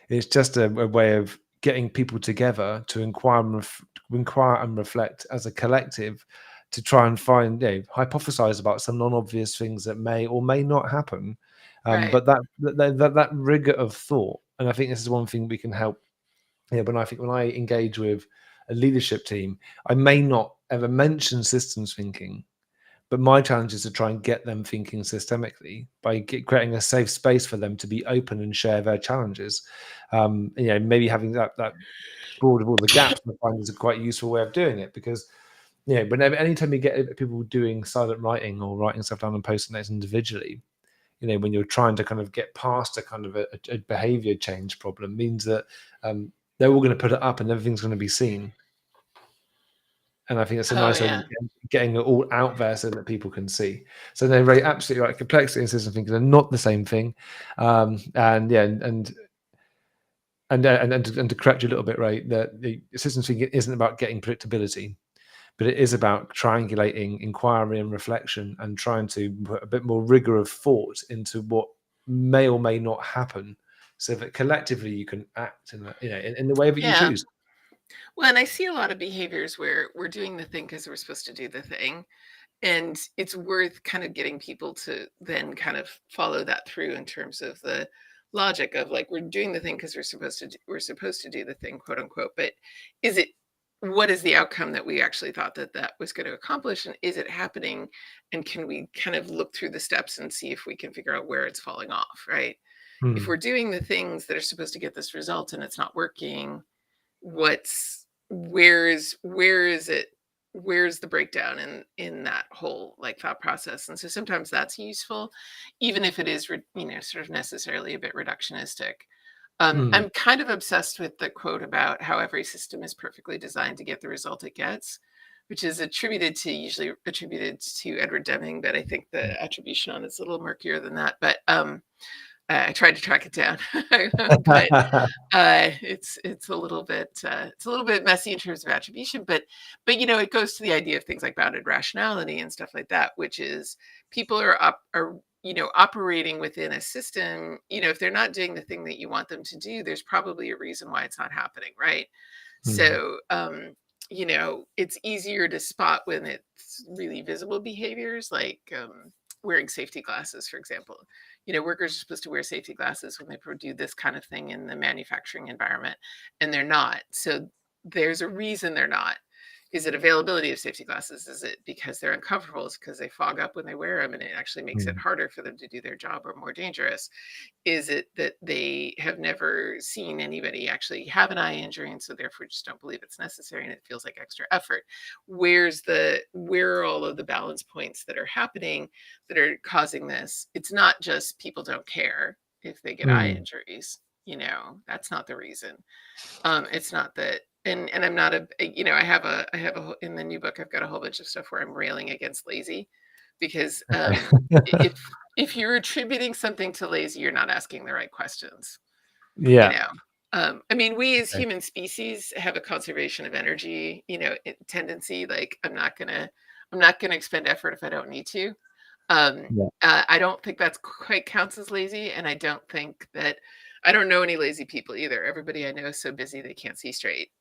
It's just a way of getting people together to inquire and reflect as a collective to try and find, hypothesize about some non-obvious things that may or may not happen. But that rigor of thought, and I think this is one thing we can help. When I engage with a leadership team, I may not ever mention systems thinking, but my challenge is to try and get them thinking systemically by creating a safe space for them to be open and share their challenges. Maybe having that board of all the gaps I find is a quite useful way of doing it, because anytime you get people doing silent writing or writing stuff down and posting notes individually, when you're trying to kind of get past a kind of a behavior change problem, means that they're all going to put it up and everything's going to be seen. And I think it's a Oh, nice way yeah. of getting it all out there so that people can see. So they're very absolutely right. Complexity and system thinking are not the same thing. And yeah, and to correct you a little bit, right, that the systems thinking isn't about getting predictability, but it is about triangulating inquiry and reflection and trying to put a bit more rigor of thought into what may or may not happen, so that collectively you can act in in the way that you Yeah. choose. Well, and I see a lot of behaviors where we're doing the thing because we're supposed to do the thing. And it's worth kind of getting people to then kind of follow that through in terms of the logic of like we're doing the thing because we're supposed to do the thing, quote unquote. But is it what is the outcome that we actually thought that that was going to accomplish, and is it happening? And can we kind of look through the steps and see if we can figure out where it's falling off, right? If Hmm. we're doing the things that are supposed to get this result and it's not working, what's where is it, where's the breakdown in that whole like thought process? And so sometimes that's useful, even if it is sort of necessarily a bit reductionistic. Hmm. I'm kind of obsessed with the quote about how every system is perfectly designed to get the result it gets, which is usually attributed to Edward Deming, but I think the attribution on it's a little murkier than that. But I tried to track it down, but it's a little bit messy in terms of attribution, but it goes to the idea of things like bounded rationality and stuff like that, which is people are operating within a system. If they're not doing the thing that you want them to do, there's probably a reason why it's not happening, right? Hmm. So it's easier to spot when it's really visible behaviors like wearing safety glasses, for example. Workers are supposed to wear safety glasses when they do this kind of thing in the manufacturing environment, and they're not. So there's a reason they're not. Is it availability of safety glasses? Is it because they're uncomfortable? Is it because they fog up when they wear them and it actually makes it Hmm. harder for them to do their job or more dangerous? Is it that they have never seen anybody actually have an eye injury and so therefore just don't believe it's necessary and it feels like extra effort? Where are all of the balance points that are happening that are causing this? It's not just people don't care if they get eye Hmm. injuries. That's not the reason. It's not that, and I'm not I have in the new book, I've got a whole bunch of stuff where I'm railing against lazy, because if you're attributing something to lazy, you're not asking the right questions. You Yeah. know, I mean, we as Okay. human species have a conservation of energy, tendency. Like I'm not gonna expend effort if I don't need to. Yeah. I don't think that's quite counts as lazy, and I don't know any lazy people either. Everybody I know is so busy they can't see straight,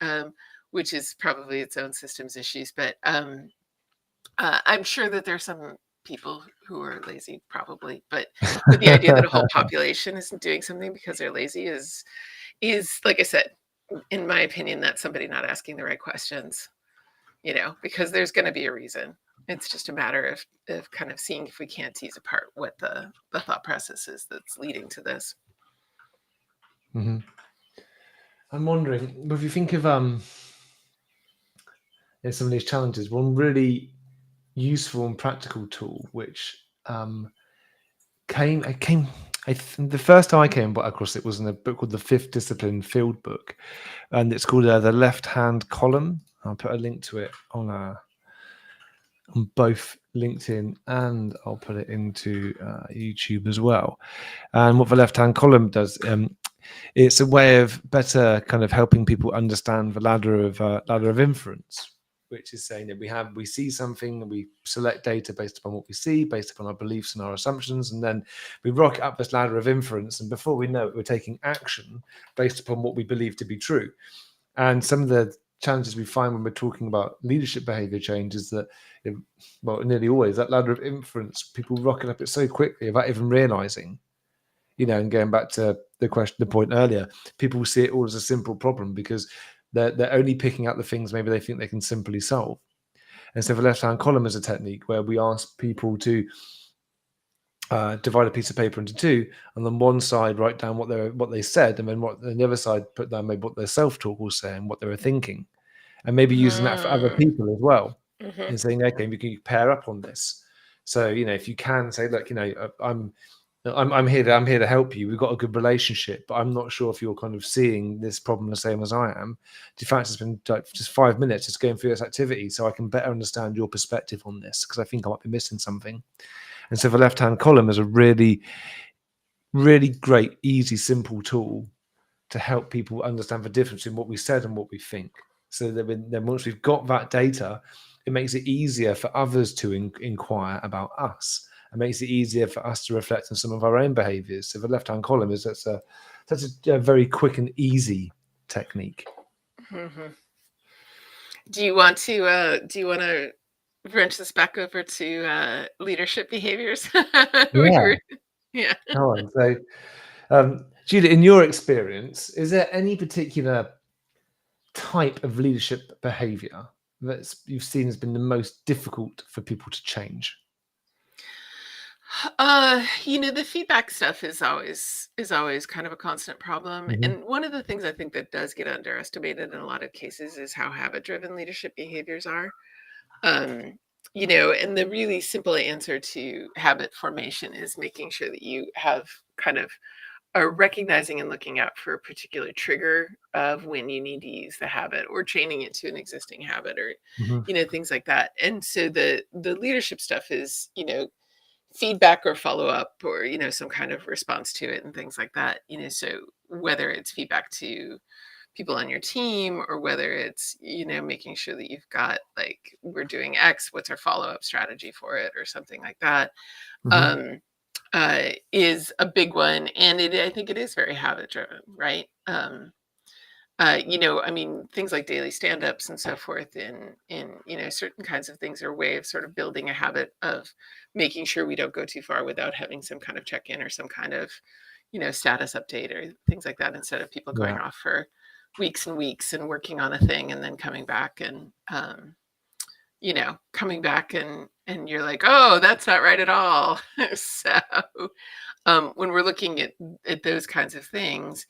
which is probably its own systems issues. But I'm sure that there's some people who are lazy, probably. But the idea that a whole population isn't doing something because they're lazy is like I said, in my opinion, that's somebody not asking the right questions. Because there's going to be a reason. It's just a matter of kind of seeing if we can't tease apart what the thought process is that's leading to this. Hmm. I'm wondering, if you think of some of these challenges, one really useful and practical tool, which the first time I came across it was in a book called The Fifth Discipline Field Book, and it's called The Left Hand Column. I'll put a link to it on both LinkedIn, and I'll put it into YouTube as well. And what the left hand column does, it's a way of better kind of helping people understand the ladder of inference, which is saying that we see something and we select data based upon what we see, based upon our beliefs and our assumptions, and then we rocket up this ladder of inference, and before we know it, we're taking action based upon what we believe to be true. And some of the challenges we find when we're talking about leadership behavior change is that, nearly always that ladder of inference, people rocket up it so quickly without even realizing, and going back to the point earlier, people see it all as a simple problem because they're only picking out the things maybe they think they can simply solve. And so the left-hand column is a technique where we ask people to divide a piece of paper into two, and then one side write down what they said, and then on the other side put down maybe what their self-talk was saying, what they were thinking, and maybe using that for other Mm, people as well, hmm. and saying, okay, we can pair up on this. So if you can say, look, I'm I'm here to help you. We've got a good relationship, but I'm not sure if you're kind of seeing this problem the same as I am. In fact, it's been like just 5 minutes just going through this activity, so I can better understand your perspective on this, because I think I might be missing something. And so the left-hand column is a really, really great, easy, simple tool to help people understand the difference in what we said and what we think. So that then once we've got that data, it makes it easier for others to inquire about us. It makes it easier for us to reflect on some of our own behaviours. So the left-hand column is that's a very quick and easy technique. Mhm. Do you want to wrench this back over to leadership behaviors? We Yeah. were, yeah. All right. So, Julia, in your experience, is there any particular type of leadership behavior that you've seen has been the most difficult for people to change? The feedback stuff is always kind of a constant problem. Hmm. And one of the things I think that does get underestimated in a lot of cases is how habit-driven leadership behaviors are. Um, and the really simple answer to habit formation is making sure that you have kind of are recognizing and looking out for a particular trigger of when you need to use the habit or chaining it to an existing habit or Hmm. things like that. And so the leadership stuff is feedback or follow up or some kind of response to it and things like that. So whether it's feedback to people on your team or whether it's making sure that you've got, like, we're doing X, what's our follow-up strategy for it or something like that, Hmm. um is a big one. And I think it is very habit driven, right? I mean, things like daily stand-ups and so forth in certain kinds of things are a way of sort of building a habit of making sure we don't go too far without having some kind of check-in or some kind of status update or things like that, instead of people going Yeah. off for weeks and weeks and working on a thing and then coming back and coming back and you're like, oh, that's not right at all. So when we're looking at those kinds of things,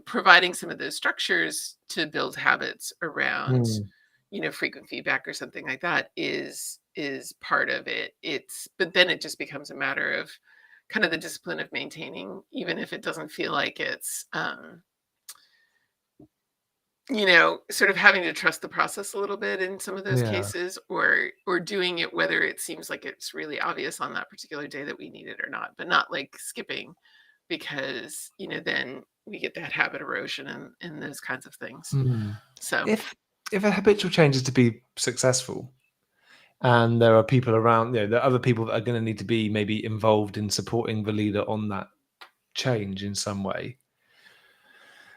providing some of those structures to build habits around, Mm. frequent feedback or something like that is part of it. But then it just becomes a matter of kind of the discipline of maintaining, even if it doesn't feel like it's sort of having to trust the process a little bit in some of those Yeah. cases, or doing it whether it seems like it's really obvious on that particular day that we need it or not, but not like skipping, because then we get that habit erosion and those kinds of things. Mm. So If a habitual change is to be successful, and there are people around, there are other people that are going to need to be maybe involved in supporting the leader on that change in some way.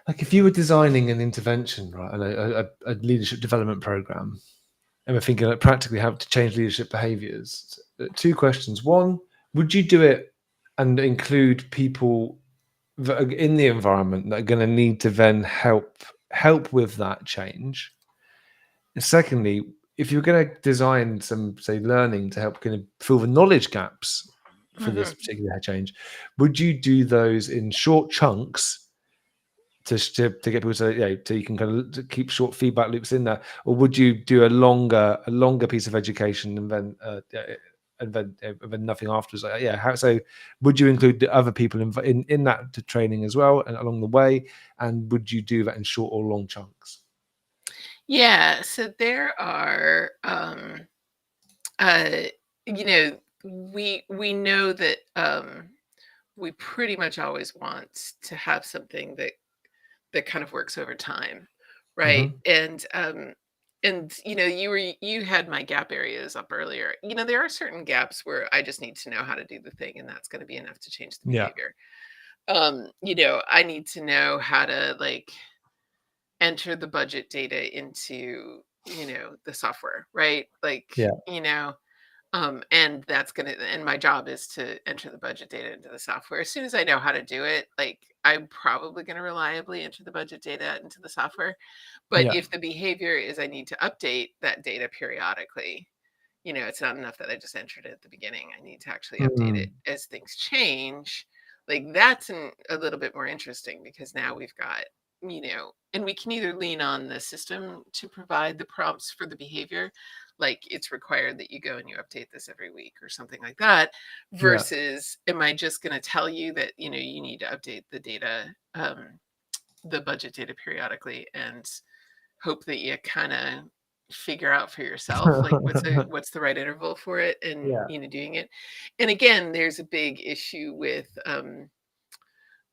Like if you were designing an intervention, right, and a leadership development program, and we're thinking like practically how to change leadership behaviors, two questions. One, would you do it and include people that are in the environment that are going to need to then help with that change? And secondly, if you're going to design some, say, learning to help kind of fill the knowledge gaps for this mhm. particular change, would you do those in short chunks to get people to, so you can kind of keep short feedback loops in there, or would you do a longer piece of education and then nothing afterwards? Like, so would you include the other people in that training as well and along the way, and would you do that in short or long chunks? Yeah, so there are uh you know we know that we pretty much always want to have something that kind of works over time, right? Hmm. And you had my gap areas up earlier. There are certain gaps where I just need to know how to do the thing, and that's going to be enough to change the Yeah. behavior. I need to know how to, like, enter the budget data into the software, right? Like, Yeah. and my job is to enter the budget data into the software. As soon as I know how to do it, like, I'm probably going to reliably enter the budget data into the software. But Yeah. if the behavior is I need to update that data periodically, it's not enough that I just entered it at the beginning. I need to actually update it Mm. as things change. Like, that's a little bit more interesting, because now we've got, and we can either lean on the system to provide the prompts for the behavior, like it's required that you go and you update this every week or something like that, Yeah. versus am I just going to tell you that, you need to update the data, the budget data periodically, and hope that you kind of figure out for yourself like what's the right interval for it, and Yeah. doing it. And again, there's a big issue with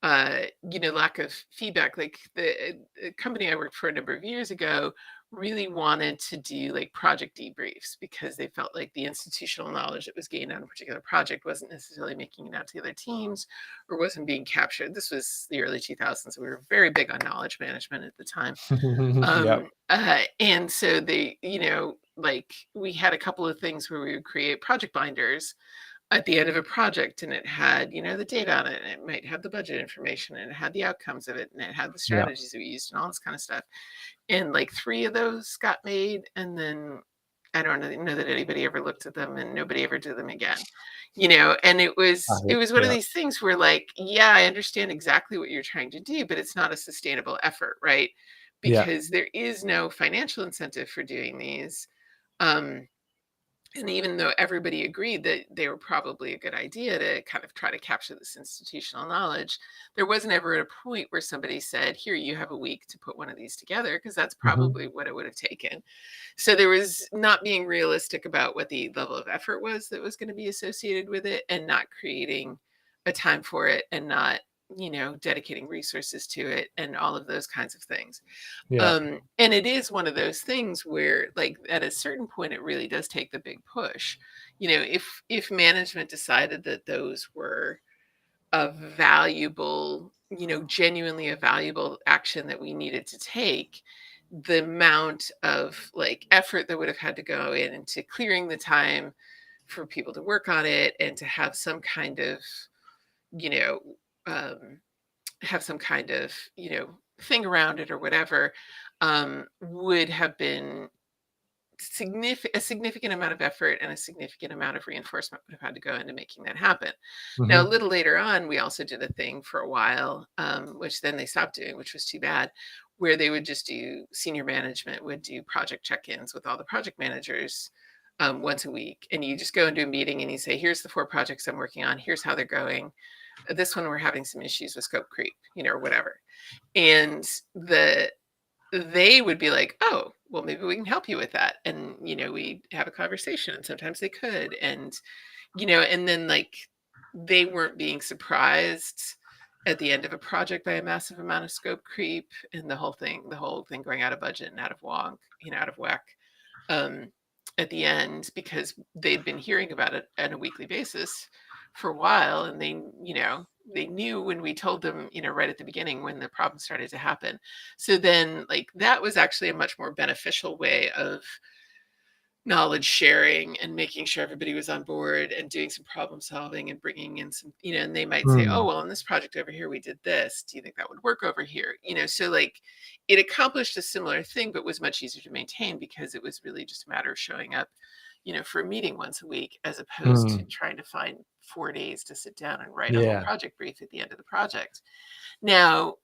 lack of feedback. Like the company I worked for a number of years ago really wanted to do like project debriefs because they felt like the institutional knowledge that was gained on a particular project wasn't necessarily making it out to the other teams or wasn't being captured. This was the early 2000s. We were very big on knowledge management at the time. Yeah. And so they, like we had a couple of things where we would create project binders at the end of a project, and it had, the data on it, and it might have the budget information, and it had the outcomes of it, and it had the Yeah. strategies that we used and all this kind of stuff. And like 3 of those got made, and then I don't know that anybody ever looked at them, and nobody ever did them again. And it was one of Yeah. these things where like, yeah, I understand exactly what you're trying to do, but it's not a sustainable effort, right? Yeah. Because there is no financial incentive for doing these. Um, and even though everybody agreed that they were probably a good idea to kind of try to capture this institutional knowledge, there wasn't ever a point where somebody said, here, you have a week to put one of these together, because that's Mhm. probably what it would have taken. So there was not being realistic about what the level of effort was that was going to be associated with it, and not creating a time for it, and not, dedicating resources to it, and all of those kinds of things. Yeah. And it is one of those things where, like, at a certain point, it really does take the big push. If management decided that those were a valuable, genuinely a valuable action that we needed to take, the amount of like effort that would have had to go in into clearing the time for people to work on it, and to have some kind of, you know, um, thing around it or whatever, would have been a significant amount of effort, and a significant amount of reinforcement would have had to go into making that happen. Now, a Mhm. little later on, we also did a thing for a while, which then they stopped doing, which was too bad, where they would just do, senior management would do project check-ins with all the project managers once a week. And you just go into a meeting and you say, here's the 4 projects I'm working on. Here's how they're going. This one, we're having some issues with scope creep, or whatever. And they would be like, oh, well, maybe we can help you with that. And, we have a conversation, and sometimes they could. And, and then like they weren't being surprised at the end of a project by a massive amount of scope creep, and the whole thing going out of budget and out of whack, um, at the end, because they'd been hearing about it on a weekly basis for a while. And they knew when we told them, right at the beginning, when the problem started to happen. So then like that was actually a much more beneficial way of knowledge sharing, and making sure everybody was on board, and doing some problem solving, and bringing in some, and they might say, oh, Mm. well, in this project over here we did this, do you think that would work over here? So like it accomplished a similar thing, but was much easier to maintain, because it was really just a matter of showing up, for a meeting once a week, as opposed to Mm. trying to find 4 days to sit down and write a whole Yeah. project brief at the end of the project. Now,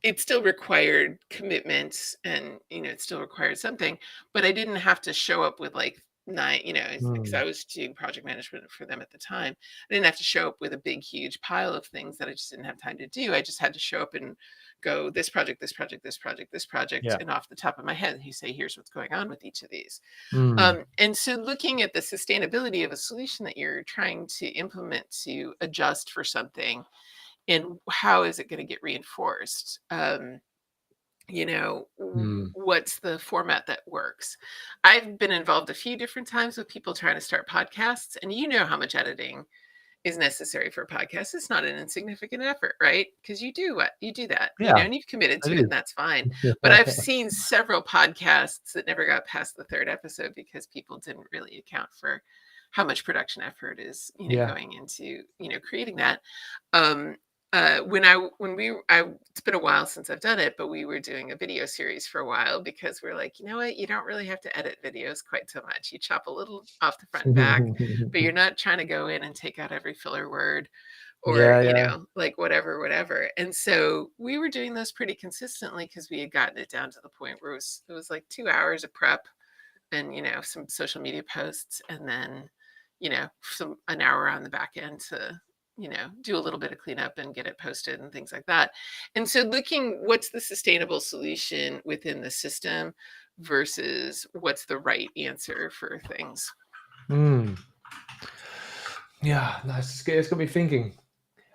it still required commitments, and it still required something, but I didn't have to show up with like 9, because Mm. I was doing project management for them at the time. I didn't have to show up with a big huge pile of things that I just didn't have time to do. I just had to show up and go, this project, this project, this project, this project, Yeah. and off the top of my head you say, here's what's going on with each of these. Mm. And so looking at the sustainability of a solution that you're trying to implement to adjust for something, and how is it going to get reinforced, Mm. what's the format that works? I've been involved a few different times with people trying to start podcasts, and how much editing is necessary for a podcast. It's not an insignificant effort, right? Because you do that, Yeah, and you've committed it to it, and that's fine. is. But I've seen several podcasts that never got past the 3rd episode, because people didn't really account for how much production effort is, Yeah. going into, creating that. Um, it's been a while since I've done it, but we were doing a video series for a while, because we're like, you know what, you don't really have to edit videos quite so much. You chop a little off the front and back, but you're not trying to go in and take out every filler word, or, Yeah, yeah. like whatever. And so we were doing those pretty consistently, because we had gotten it down to the point where it was like 2 hours of prep, and some social media posts, and then an hour on the back end to do a little bit of cleanup and get it posted and things like that. And so looking what's the sustainable solution within the system versus what's the right answer for things. Yeah, nice. It's got me thinking.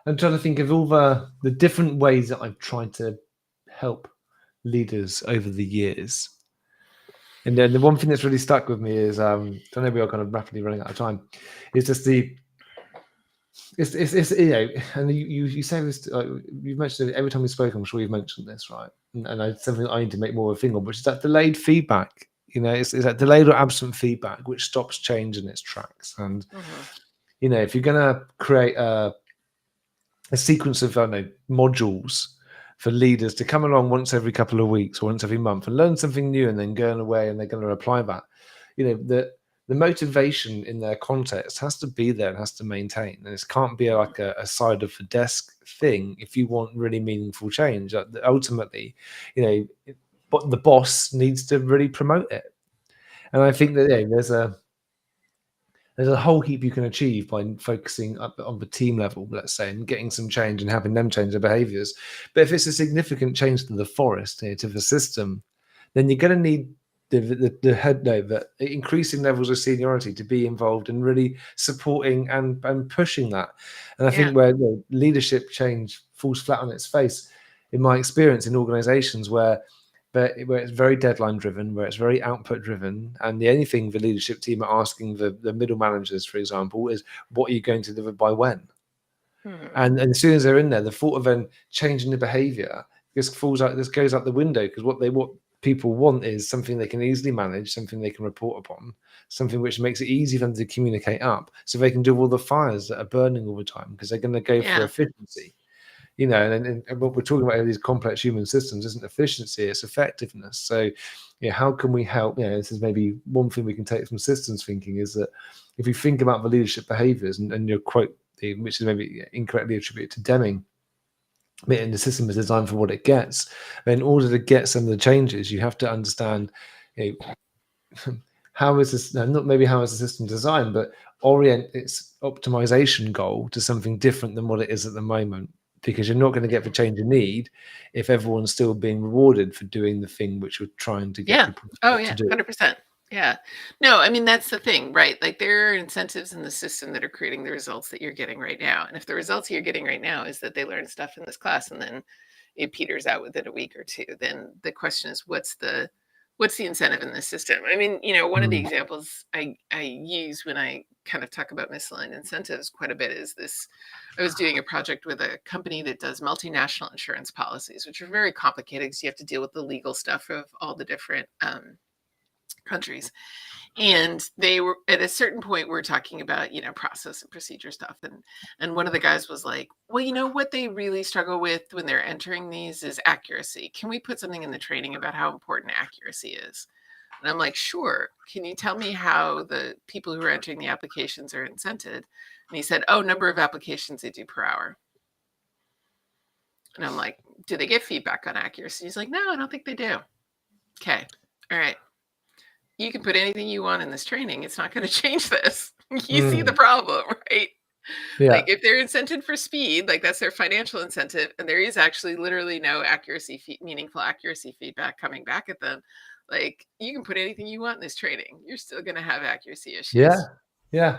I'm trying to think of all the different ways that I've tried to help leaders over the years. And then the one thing that's really stuck with me is, I know we are kind of rapidly running out of time, is just it's and you say this, you've mentioned it every time we spoke. I'm sure you've mentioned this, right? And it's something I need to make more of a thing on, which is that delayed feedback. It's that delayed or absent feedback which stops change in its tracks. And if you're going to create a sequence of modules for leaders to come along once every couple of weeks or once every month and learn something new, and then going away and they're going to apply that, the motivation in their context has to be there and has to maintain, and it can't be like a side of the desk thing if you want really meaningful change. Ultimately, but the boss needs to really promote it. And I think that there's a whole heap you can achieve by focusing up on the team level, let's say, and getting some change and having them change their behaviors. But if it's a significant change to the forest, to the system, then you're going to need the head note that increasing levels of seniority to be involved in really supporting and pushing that. And I think where leadership change falls flat on its face, in my experience in organizations where it's very deadline driven, where it's very output driven, and the only thing the leadership team are asking the middle managers, for example, is what are you going to deliver by when? And as soon as they're in there, the thought of then changing the behavior just goes out the window, because what people want is something they can easily manage, something they can report upon, something which makes it easy for them to communicate up, so they can do all the fires that are burning all the time, because they're going to go for efficiency. And what we're talking about, these complex human systems, isn't efficiency, it's effectiveness. So, how can we help? This is maybe one thing we can take from systems thinking, is that if you think about the leadership behaviors, and your quote, which is maybe incorrectly attributed to Deming, and the system is designed for what it gets, then in order to get some of the changes, you have to understand, how is this, not maybe how is the system designed, but orient its optimization goal to something different than what it is at the moment. Because you're not going to get the change you need if everyone's still being rewarded for doing the thing which you're trying to get people to do. 100%. Yeah. No, I mean, that's the thing, right? Like, there are incentives in the system that are creating the results that you're getting right now. And if the results you're getting right now is that they learn stuff in this class and then it peters out within a week or two, then the question is, what's the incentive in the system? I mean, one of the examples I use when I kind of talk about misaligned incentives quite a bit is this. I was doing a project with a company that does multinational insurance policies, which are very complicated because you have to deal with the legal stuff of all the different countries. And they were at a certain point, we're talking about, process and procedure stuff. And one of the guys was like, well, what they really struggle with when they're entering these is accuracy. Can we put something in the training about how important accuracy is? And I'm like, sure. Can you tell me how the people who are entering the applications are incented? And he said, number of applications they do per hour. And I'm like, do they get feedback on accuracy? He's like, no, I don't think they do. Okay. All right. You can put anything you want in this training. It's not going to change this. You see the problem, right? Yeah. Like, if they're incented for speed, like that's their financial incentive, and there is actually literally no meaningful accuracy feedback coming back at them. Like, you can put anything you want in this training. You're still going to have accuracy issues. Yeah.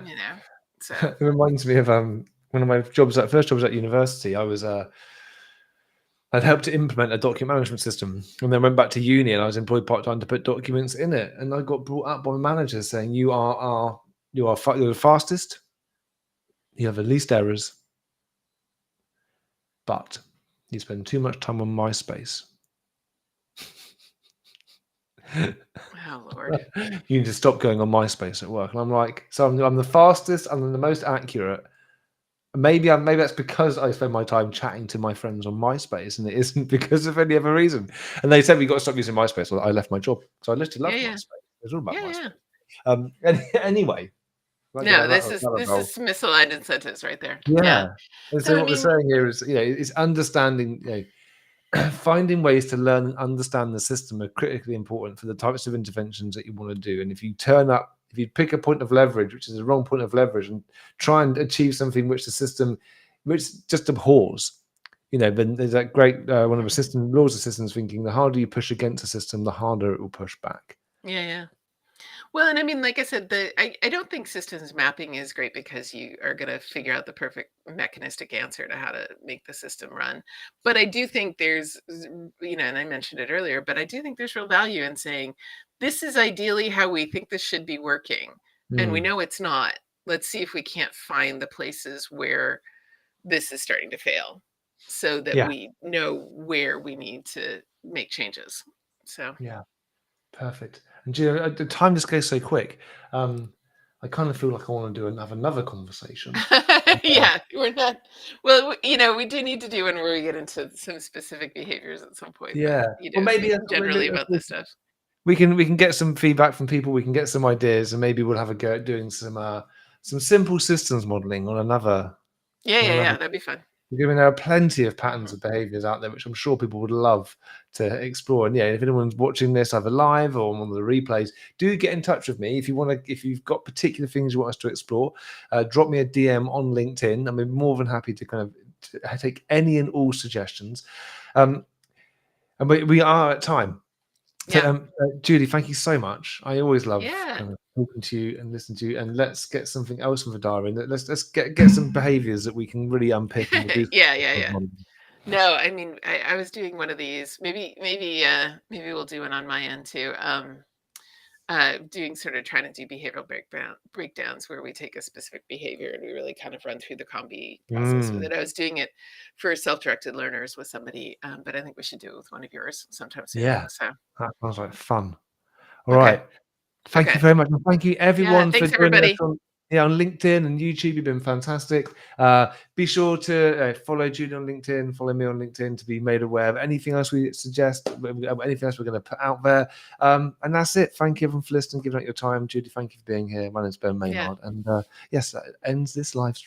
So it reminds me of one of my first jobs at university. I'd helped to implement a document management system, and then went back to uni, and I was employed part-time to put documents in it. And I got brought up by my manager saying, you're the fastest, you have the least errors, but you spend too much time on MySpace. Oh, Lord. You need to stop going on MySpace at work. And I'm like, so I'm the fastest, I'm the most accurate. Maybe that's because I spend my time chatting to my friends on MySpace, and it isn't because of any other reason. And they said, we've got to stop using MySpace. Well, I left my job. So I literally loved MySpace. It was all about MySpace. Anyway. No, this is misaligned incentives right there. Yeah. And so what we're saying here is, it's understanding, finding ways to learn and understand the system are critically important for the types of interventions that you want to do. And if you pick a point of leverage, which is the wrong point of leverage, and try and achieve something which the system, which just abhors, then there's that great one of the laws of systems thinking: the harder you push against a system, the harder it will push back. Yeah. Well, and I mean, like I said, I don't think systems mapping is great because you are going to figure out the perfect mechanistic answer to how to make the system run. But I do think and I mentioned it earlier, but I do think there's real value in saying, this is ideally how we think this should be working. And we know it's not. Let's see if we can't find the places where this is starting to fail so that Yeah. we know where we need to make changes. So. Yeah. Perfect. And the time just goes so quick. I kind of feel like I want to have another conversation. Yeah, we're not. Well, we do need to do when we get into some specific behaviors at some point, but Yeah. Well, maybe speaking generally about this stuff. we can get some feedback from people. We can get some ideas, and maybe we'll have a go at doing some simple systems modeling on another. Yeah, that'd be fun. Given there are plenty of patterns of behaviors out there, which I'm sure people would love to explore. And if anyone's watching this either live or on one of the replays, do get in touch with me if you've got particular things you want us to explore. Drop me a DM on LinkedIn. I'm more than happy to take any and all suggestions. And we are at time. So, Julie, thank you so much. I always love talking to you and listening to you. And let's get something else from the diary. Let's get some behaviors that we can really unpick. And we'll do. Yeah. No, I mean, I was doing one of these. Maybe we'll do one on my end too. Doing sort of trying to do behavioral breakdowns where we take a specific behavior and we really kind of run through the combi process with it. I was doing it for self-directed learners with somebody, but I think we should do it with one of yours sometime soon. Yeah, So that sounds like fun. All right. Thank you very much. And thank you everyone for joining us on LinkedIn and YouTube. You've been fantastic. Be sure to follow Julie on LinkedIn, follow me on LinkedIn to be made aware of anything else we suggest, anything else we're going to put out there. And that's it. Thank you everyone for listening, giving up your time. Julie, thank you for being here. My name's Ben Maynard. And yes, that ends this live stream.